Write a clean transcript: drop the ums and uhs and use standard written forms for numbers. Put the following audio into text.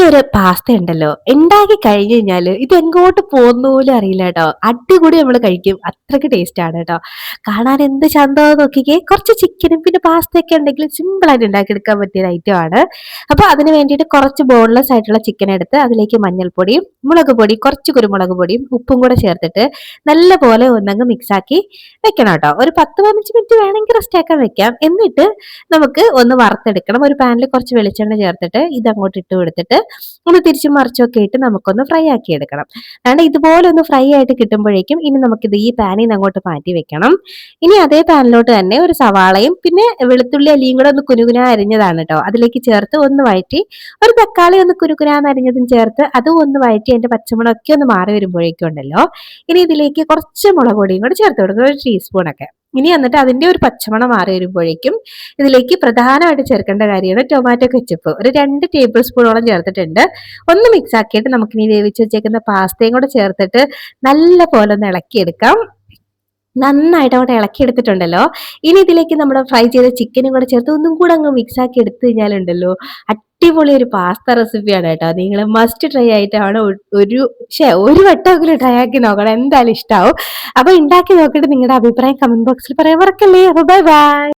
ഒരു പാസ്ത ഉണ്ടല്ലോ ഉണ്ടാക്കി കഴിഞ്ഞ് കഴിഞ്ഞാല് ഇത് എങ്ങോട്ട് പോകുന്ന പോലും അറിയില്ല കേട്ടോ. അടികൂടി നമ്മൾ കഴിക്കും. അത്രയ്ക്ക് ടേസ്റ്റ് ആണ് കേട്ടോ. കാണാൻ എന്ത് ചന്തമാന്ന് നോക്കിക്കേ. കുറച്ച് ചിക്കനും പിന്നെ പാസ്തയൊക്കെ ഉണ്ടെങ്കിൽ സിമ്പിൾ ആയിട്ട് ഉണ്ടാക്കിയെടുക്കാൻ പറ്റിയ ഒരു ഐറ്റം ആണ്. അപ്പൊ അതിന് വേണ്ടിയിട്ട് കുറച്ച് ബോൺലെസ് ആയിട്ടുള്ള ചിക്കൻ എടുത്ത് അതിലേക്ക് മഞ്ഞൾപ്പൊടിയും മുളക് പൊടി കുറച്ച് കുരുമുളക് പൊടിയും ഉപ്പും കൂടെ ചേർത്തിട്ട് നല്ല പോലെ ഒന്നങ്ങ് മിക്സ് ആക്കി വെക്കണം കേട്ടോ. ഒരു 10-15 മിനിറ്റ് വേണമെങ്കിൽ റെസ്റ്റ് ആക്കാൻ വെക്കാം. എന്നിട്ട് നമുക്ക് ഒന്ന് വറുത്തെടുക്കണം. ഒരു പാനിൽ കുറച്ച് വെളിച്ചെണ്ണ ചേർത്തിട്ട് ഇത് അങ്ങോട്ട് ഇട്ട് കൊടുത്തിട്ട് ഒന്ന് തിരിച്ചും മറിച്ചൊക്കെ ഇട്ട് നമുക്കൊന്ന് ഫ്രൈ ആക്കി എടുക്കണം. അതുകൊണ്ട് ഇതുപോലെ ഒന്ന് ഫ്രൈ ആയിട്ട് കിട്ടുമ്പോഴേക്കും ഇനി നമുക്കിത് ഈ പാനിൽ നിന്ന് അങ്ങോട്ട് മാറ്റി വെക്കണം. ഇനി അതേ പാനിലോട്ട് തന്നെ ഒരു സവാളയും പിന്നെ വെളുത്തുള്ളി അല്ലിയും കൂടെ ഒന്ന് കുനുകുന അരിഞ്ഞതാണ് കേട്ടോ അതിലേക്ക് ചേർത്ത് ഒന്ന് വഴറ്റി, ഒരു തക്കാളി ഒന്ന് കുനുകുനാന്ന് അരിഞ്ഞതും ചേർത്ത് അതും ഒന്ന് വഴറ്റി അതിന്റെ പച്ചമുളകൊക്കെ ഒന്ന് മാറി വരുമ്പോഴേക്കും ഉണ്ടല്ലോ ഇനി ഇതിലേക്ക് കുറച്ച് മുളക് പൊടിയും കൂടെ ചേർത്ത് കൊടുക്കുക, ഒരു ടീസ്പൂണൊക്കെ. ഇനി എന്നിട്ട് അതിന്റെ ഒരു പച്ചമണം മാറി വരുമ്പോഴേക്കും ഇതിലേക്ക് പ്രധാനമായിട്ട് ചേർക്കേണ്ട കാര്യമാണ് ടൊമാറ്റോ കെച്ചപ്പ്. ഒരു 2 ടേബിൾ സ്പൂണോളം ചേർത്തിട്ടുണ്ട്. ഒന്ന് മിക്സ് ആക്കിയിട്ട് നമുക്കിനി വേവിച്ച് വെച്ചേക്കുന്ന പാസ്തയും കൂടെ ചേർത്തിട്ട് നല്ല പോലെ ഒന്ന് ഇളക്കിയെടുക്കാം. നന്നായിട്ട് അങ്ങോട്ട് ഇളക്കി എടുത്തിട്ടുണ്ടല്ലോ ഇനി ഇതിലേക്ക് നമ്മൾ ഫ്രൈ ചെയ്ത ചിക്കനും കൂടെ ചേർത്ത് ഒന്നും കൂടെ അങ്ങ് മിക്സ് ആക്കി എടുത്തു കഴിഞ്ഞാലുണ്ടല്ലോ അടിപൊളി ഒരു പാസ്ത റെസിപ്പിയാണ് കേട്ടോ. നിങ്ങൾ മസ്റ്റ് ട്രൈ ആയിട്ടാണ് ഒരു വട്ടമെങ്കിലും ട്രൈ ആക്കി നോക്കണം, എന്തായാലും ഇഷ്ടാവും. അപ്പൊ ഉണ്ടാക്കി നോക്കിയിട്ട് നിങ്ങളുടെ അഭിപ്രായം കമന്റ് ബോക്സിൽ പറയാൻ മറക്കല്ലേ. അപ്പൊ ബൈ ബൈ.